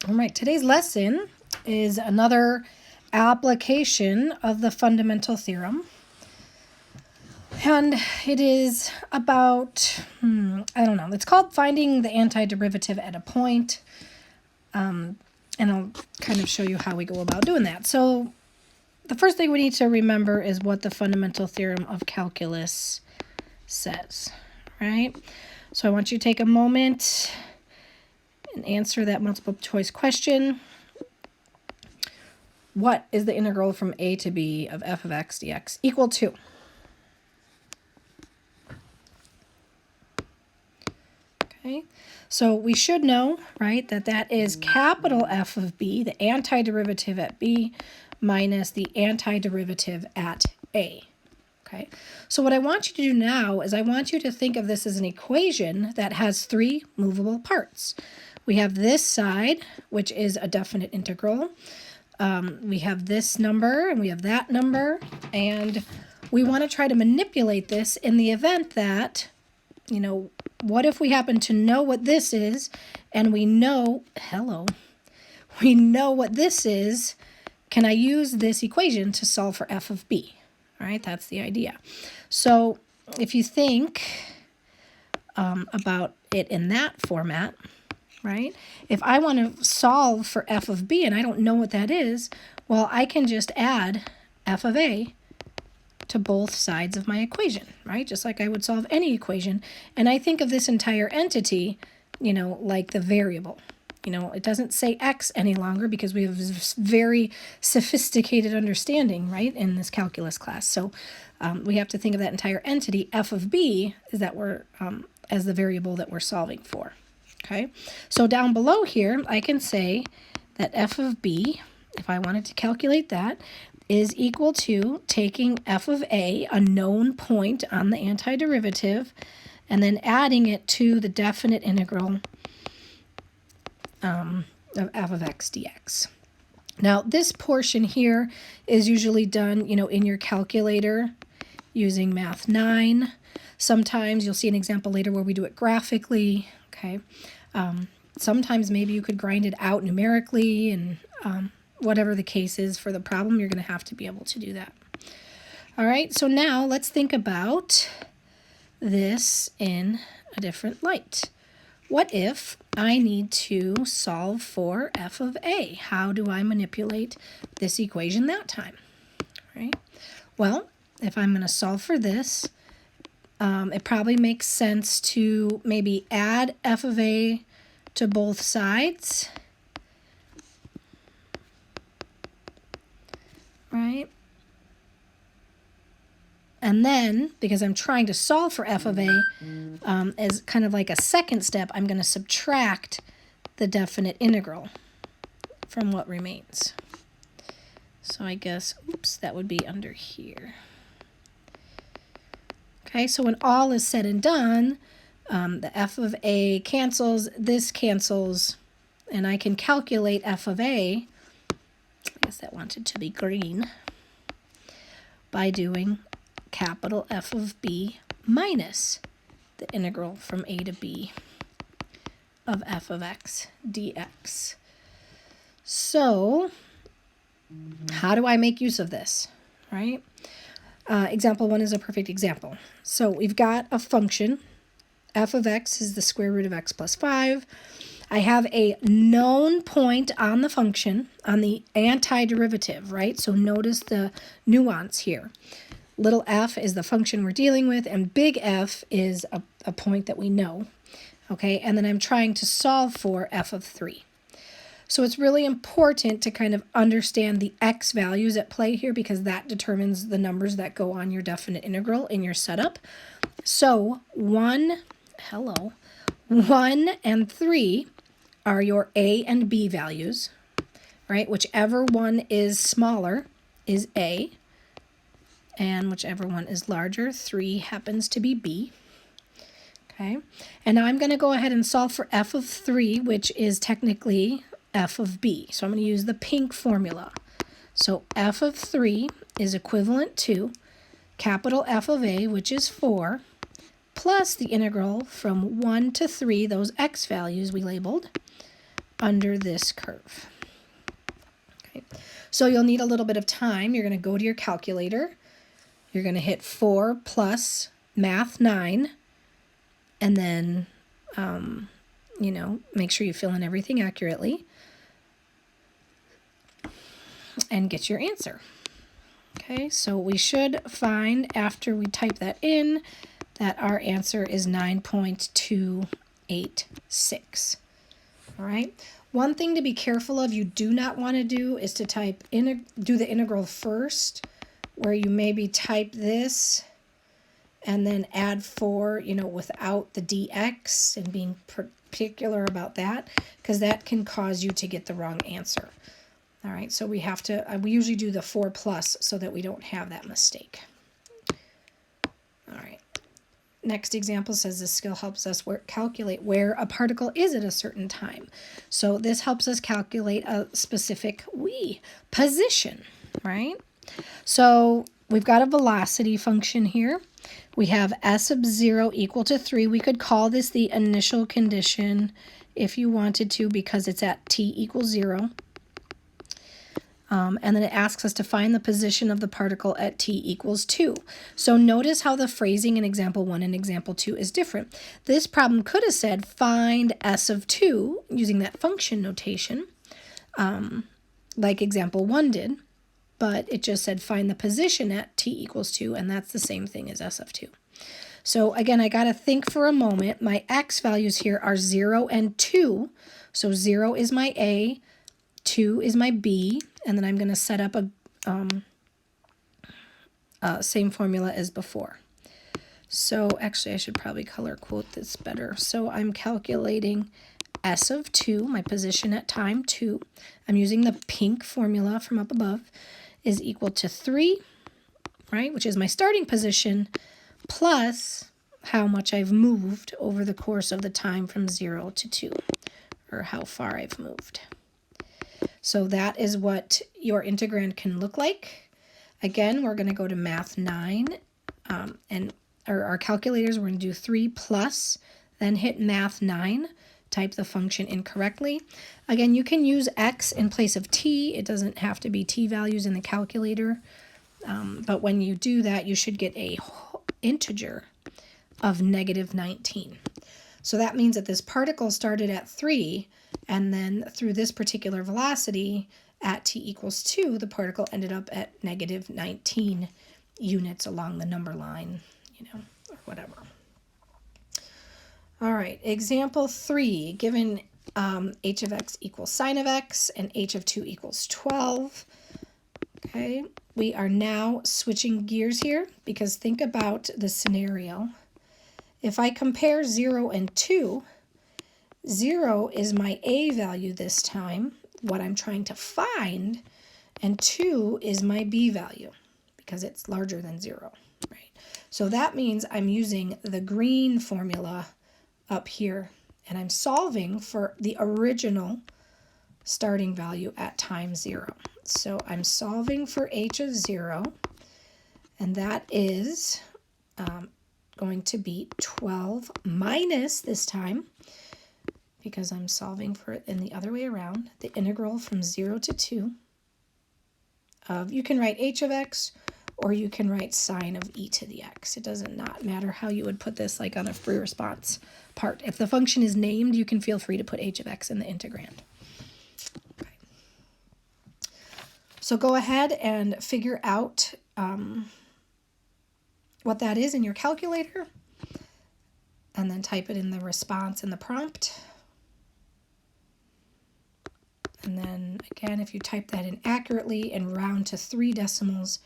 All right, today's lesson is another application of the fundamental theorem. And it is about, it's called finding the antiderivative at a point. And I'll kind of show you how we go about doing that. So the first thing we need to remember is what the fundamental theorem of calculus says, right? So I want you to take a moment and answer that multiple choice question. What is the integral from a to b of f of x dx equal to? Okay, so we should know, right, that is capital F of b, the antiderivative at b, minus the antiderivative at a. Okay, so what I want you to do now is I want you to think of this as an equation that has three movable parts. We have this side, which is a definite integral. We have this number and we have that number, and we want to try to manipulate this in the event that, what if we happen to know what this is and we know what this is, can I use this equation to solve for f of b? All right, that's the idea. So if you think about it in that format, right? If I want to solve for f of b and I don't know what that is, well, I can just add f of a to both sides of my equation, right? Just like I would solve any equation. And I think of this entire entity, like the variable. It doesn't say x any longer because we have this very sophisticated understanding, right, in this calculus class. So we have to think of that entire entity, f of b, is that we're as the variable that we're solving for. Okay, so down below here, I can say that f of b, if I wanted to calculate that, is equal to taking f of a known point on the antiderivative, and then adding it to the definite integral of f of x dx. Now, this portion here is usually done, in your calculator using Math 9. Sometimes you'll see an example later where we do it graphically, okay? Sometimes maybe you could grind it out numerically, and whatever the case is for the problem, you're going to have to be able to do that. All right, so now let's think about this in a different light. What if I need to solve for f of a? How do I manipulate this equation that time? All right. Well, if I'm going to solve for this, it probably makes sense to maybe add f of a to both sides, right? And then, because I'm trying to solve for f of a, as kind of like a second step, I'm going to subtract the definite integral from what remains. So I guess, that would be under here. Okay, so when all is said and done, the f of a cancels, this cancels, and I can calculate f of a, I guess that wanted to be green, by doing capital F of b minus the integral from a to b of f of x dx. So how do I make use of this, right? Example 1 is a perfect example. So we've got a function. F of x is the square root of x plus 5. I have a known point on the function, on the antiderivative, right? So notice the nuance here. Little f is the function we're dealing with, and big F is a point that we know, okay? And then I'm trying to solve for f of 3. So it's really important to kind of understand the x values at play here, because that determines the numbers that go on your definite integral in your setup. So 1 and 3 are your a and b values, right? Whichever one is smaller is a, and whichever one is larger, 3 happens to be b. Okay, and now I'm going to go ahead and solve for f of 3, which is technically f of b. So I'm going to use the pink formula. So f of 3 is equivalent to capital F of a, which is 4, plus the integral from 1 to 3, those x values we labeled, under this curve. Okay. So you'll need a little bit of time. You're going to go to your calculator. You're going to hit 4 plus math 9, and then, make sure you fill in everything accurately and get your answer. Okay, so we should find after we type that in that our answer is 9.286. All right. One thing to be careful of, you do not want to do is to do the integral first, where you maybe type this and then add 4, without the dx, and being particular about that, because that can cause you to get the wrong answer. All right, so we have to, we usually do the 4 plus so that we don't have that mistake. All right. Next example says this skill helps us calculate where a particle is at a certain time. So this helps us calculate a specific position, right? So we've got a velocity function here. We have s sub 0 equal to 3. We could call this the initial condition if you wanted to, because it's at t equals 0. And then it asks us to find the position of the particle at t equals 2. So notice how the phrasing in example 1 and example 2 is different. This problem could have said find s of 2 using that function notation, like example 1 did, but it just said find the position at t equals 2, and that's the same thing as s of 2. So again, I got to think for a moment. My x values here are 0 and 2. So 0 is my a, 2 is my b, and then I'm going to set up a same formula as before. So actually, I should probably color quote this better. So I'm calculating s of 2, my position at time 2. I'm using the pink formula from up above, is equal to 3, right, which is my starting position, plus how much I've moved over the course of the time from 0 to 2, or how far I've moved. So that is what your integrand can look like. Again, we're going to go to math 9, and our calculators, we're going to do 3 plus, then hit math 9, type the function incorrectly. Again, you can use x in place of t. It doesn't have to be t values in the calculator, but when you do that, you should get a integer of negative 19. So that means that this particle started at 3, and then through this particular velocity at t equals 2, the particle ended up at negative 19 units along the number line, or whatever. All right, example 3, given h of x equals sine of x and h of 2 equals 12. Okay, we are now switching gears here, because think about the scenario. If I compare 0 and 2, 0 is my a value this time, what I'm trying to find, and 2 is my b value, because it's larger than 0, right? So that means I'm using the green formula up here, and I'm solving for the original starting value at time 0. So I'm solving for h of 0, and that is going to be 12 minus, this time, because I'm solving for it in the other way around, the integral from 0 to 2 of, you can write h of x, or you can write sine of e to the x. It doesn't not matter how you would put this, like on a free response part. If the function is named, you can feel free to put h of x in the integrand. Okay. So go ahead and figure out what that is in your calculator, and then type it in the response in the prompt. And then again, if you type that in accurately and round to 3 decimals,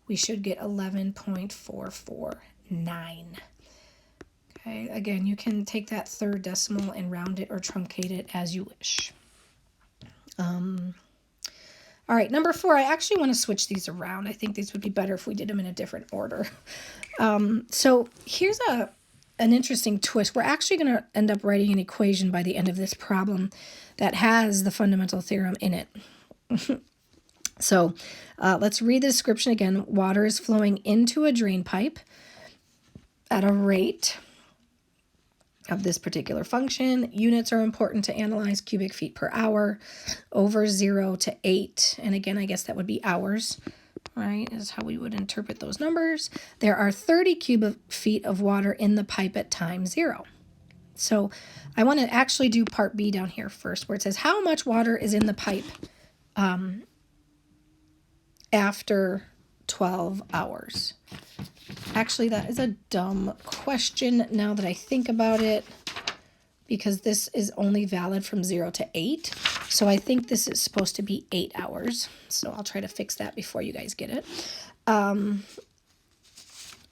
we should get 11.449. Okay, again, you can take that third decimal and round it or truncate it as you wish. All right, number 4, I actually want to switch these around. I think these would be better if we did them in a different order. So here's an interesting twist. We're actually going to end up writing an equation by the end of this problem that has the fundamental theorem in it. So let's read the description again. Water is flowing into a drain pipe at a rate of this particular function. Units are important to analyze: cubic feet per hour over 0 to 8. And again, I guess that would be hours, right, is how we would interpret those numbers. There are 30 cubic feet of water in the pipe at time 0. So I want to actually do part B down here first, where it says how much water is in the pipe after 12 hours. Actually, that is a dumb question now that I think about it, because this is only valid from 0 to 8. So I think this is supposed to be 8 hours. So I'll try to fix that before you guys get it.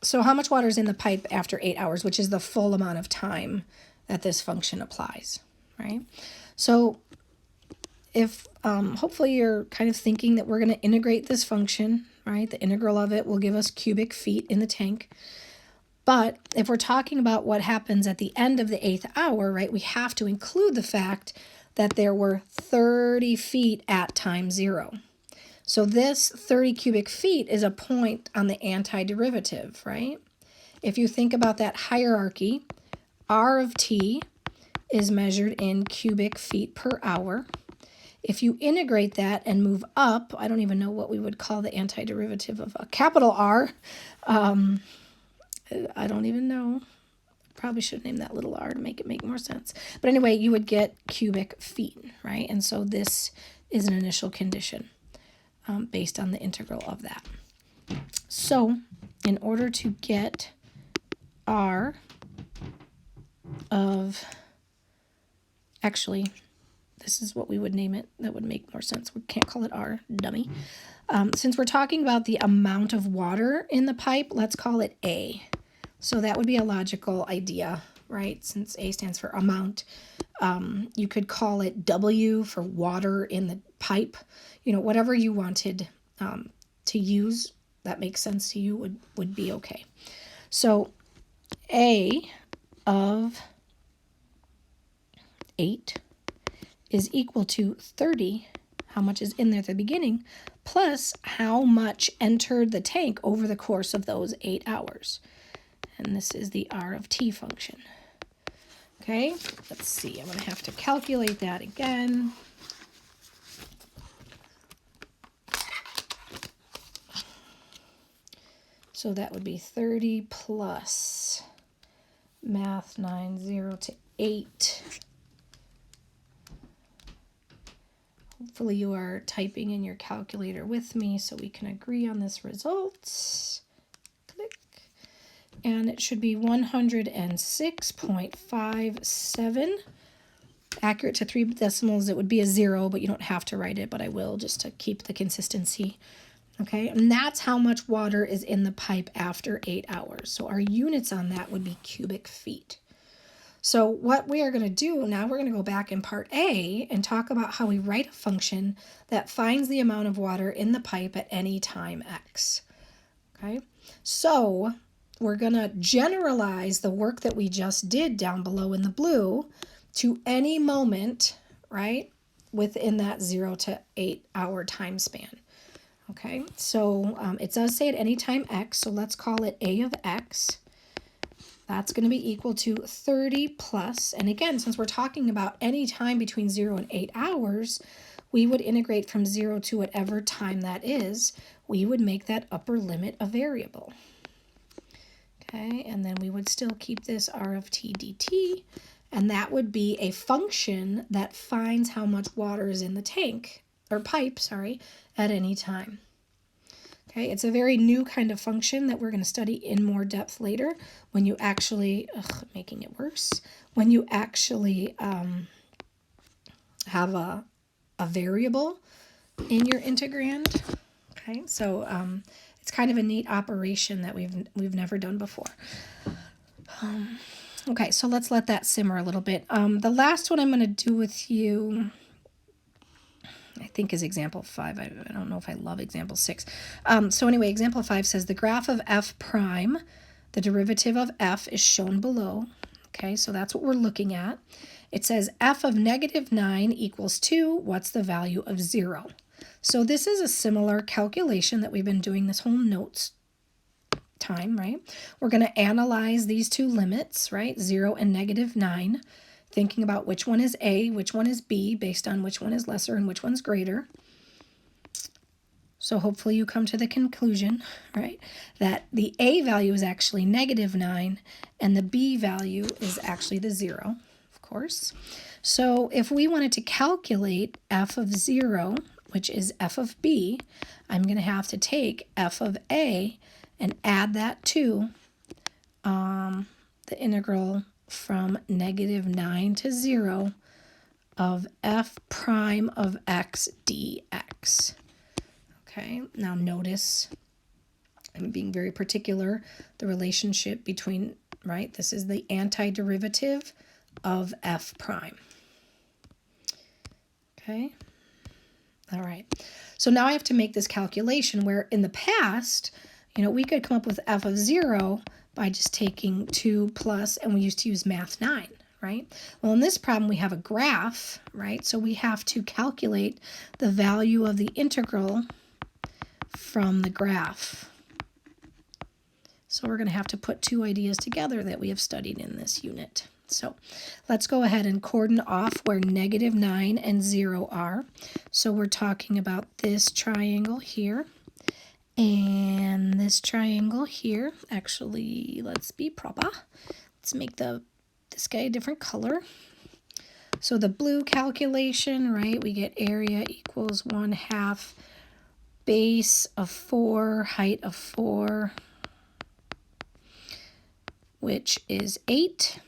So how much water is in the pipe after 8 hours, which is the full amount of time that this function applies, right? So if hopefully you're kind of thinking that we're going to integrate this function, right? The integral of it will give us cubic feet in the tank. But if we're talking about what happens at the end of the 8th hour, right, we have to include the fact that there were 30 feet at time 0. So this 30 cubic feet is a point on the antiderivative, right? If you think about that hierarchy, R of t is measured in cubic feet per hour. If you integrate that and move up, I don't even know what we would call the antiderivative of a capital R. I don't even know. Probably should name that little r to make it make more sense. But anyway, you would get cubic feet, right? And so this is an initial condition based on the integral of that. So in order to get R of, actually, this is what we would name it. That would make more sense. We can't call it R, dummy. Since we're talking about the amount of water in the pipe, let's call it A. So that would be a logical idea, right? Since A stands for amount. You could call it W for water in the pipe. You know, whatever you wanted to use that makes sense to you would be okay. So A of 8 is equal to 30, how much is in there at the beginning, plus how much entered the tank over the course of those 8 hours. And this is the R of t function. Okay, let's see, I'm going to have to calculate that again. So that would be 30 plus math 9, 0 to 8. Hopefully you are typing in your calculator with me so we can agree on this result. Click. And it should be 106.57. Accurate to 3 decimals, it would be a 0, but you don't have to write it, but I will just to keep the consistency. Okay, and that's how much water is in the pipe after 8 hours. So our units on that would be cubic feet. So what we are going to do now, we're going to go back in part A and talk about how we write a function that finds the amount of water in the pipe at any time x. Okay, so we're going to generalize the work that we just did down below in the blue to any moment, right, within that 0 to 8 hour time span. Okay, so it does say at any time x, so let's call it A of x. That's going to be equal to 30 plus, and again, since we're talking about any time between 0 and 8 hours, we would integrate from 0 to whatever time that is. We would make that upper limit a variable. Okay, and then we would still keep this R of t dt, and that would be a function that finds how much water is in the tank, or pipe, sorry, at any time. Okay, it's a very new kind of function that we're going to study in more depth later when you actually, making it worse, when you actually have a variable in your integrand. Okay, so it's kind of a neat operation that we've never done before. Okay, so let's let that simmer a little bit. The last one I'm going to do with you, I think, is example 5. I don't know if I love example 6. So anyway, example 5 says the graph of f prime, the derivative of f is shown below. Okay, so that's what we're looking at. It says f of negative 9 equals 2. What's the value of 0? So this is a similar calculation that we've been doing this whole notes time, right? We're going to analyze these two limits, right? 0 and -9, thinking about which one is A, which one is B, based on which one is lesser and which one's greater. So hopefully you come to the conclusion, right, that the A value is actually -9 and the B value is actually the 0, of course. So if we wanted to calculate f of 0, which is f of B, I'm going to have to take f of A and add that to the integral from -9 to 0 of f prime of x dx. Okay, now notice I'm being very particular, the relationship between, right, this is the antiderivative of f prime. Okay, all right. So now I have to make this calculation where in the past, we could come up with f of 0 by just taking 2 plus, and we used to use math 9, right? Well, in this problem, we have a graph, right? So we have to calculate the value of the integral from the graph. So we're going to have to put two ideas together that we have studied in this unit. So let's go ahead and cordon off where -9 and 0 are. So we're talking about this triangle here and this triangle here. Actually, let's be proper. Let's make this guy a different color. So the blue calculation, right, we get area equals 1/2 base of 4, height of 4, which is 8.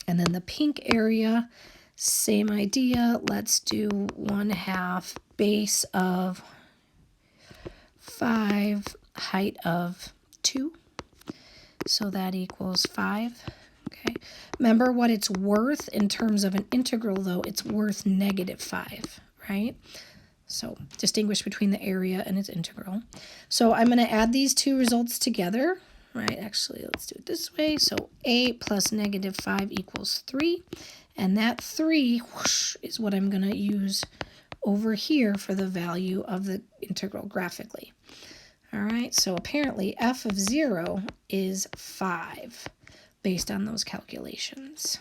And then the pink area, same idea. Let's do 1/2 base of 5, height of 2. So that equals 5. Okay. Remember what it's worth in terms of an integral, though. It's worth -5, right? So distinguish between the area and its integral. So I'm going to add these two results together, right? Actually, let's do it this way. So 8 plus -5 equals 3. And that 3 whoosh, is what I'm going to use over here for the value of the integral graphically. All right, so apparently f of 0 is 5 based on those calculations.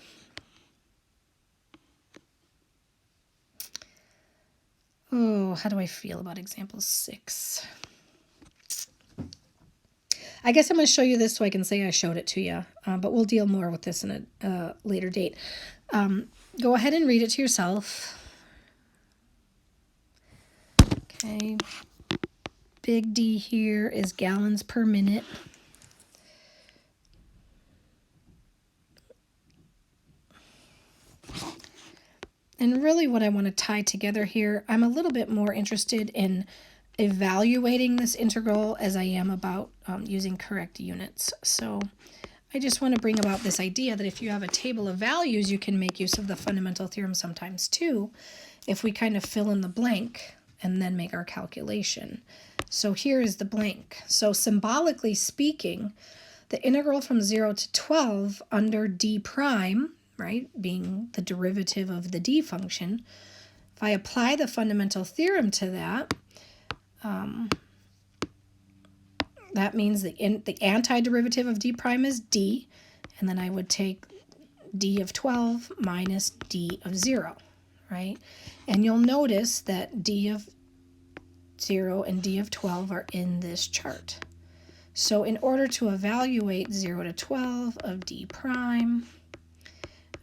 Oh, how do I feel about example 6? I guess I'm going to show you this so I can say I showed it to you, but we'll deal more with this in a later date. Go ahead and read it to yourself. Okay, big D here is gallons per minute. And really what I want to tie together here, I'm a little bit more interested in evaluating this integral as I am about using correct units. So I just want to bring about this idea that if you have a table of values, you can make use of the fundamental theorem sometimes too, if we kind of fill in the blank and then make our calculation. So here is the blank. So symbolically speaking, the integral from 0 to 12 under d prime, right, being the derivative of the d function, if I apply the fundamental theorem to that, that means the antiderivative of d prime is d, and then I would take d of 12 minus d of 0, right? And you'll notice that d of 0 and d of 12 are in this chart. So in order to evaluate 0 to 12 of d prime,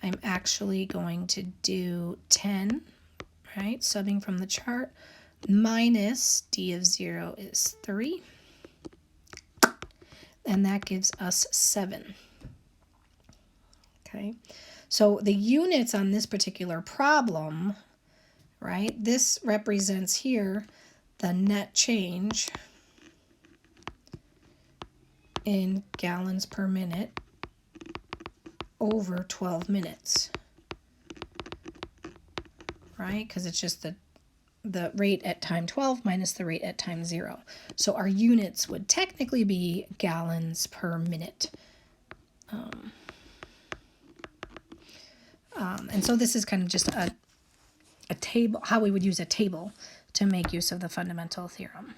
I'm actually going to do 10, right, subbing from the chart, minus d of 0 is 3, and that gives us 7. Okay, so the units on this particular problem, right, this represents here the net change in gallons per minute over 12 minutes, right? Because it's just the rate at time 12 minus the rate at time 0. So our units would technically be gallons per minute. And so this is kind of just a table, how we would use a table to make use of the fundamental theorem.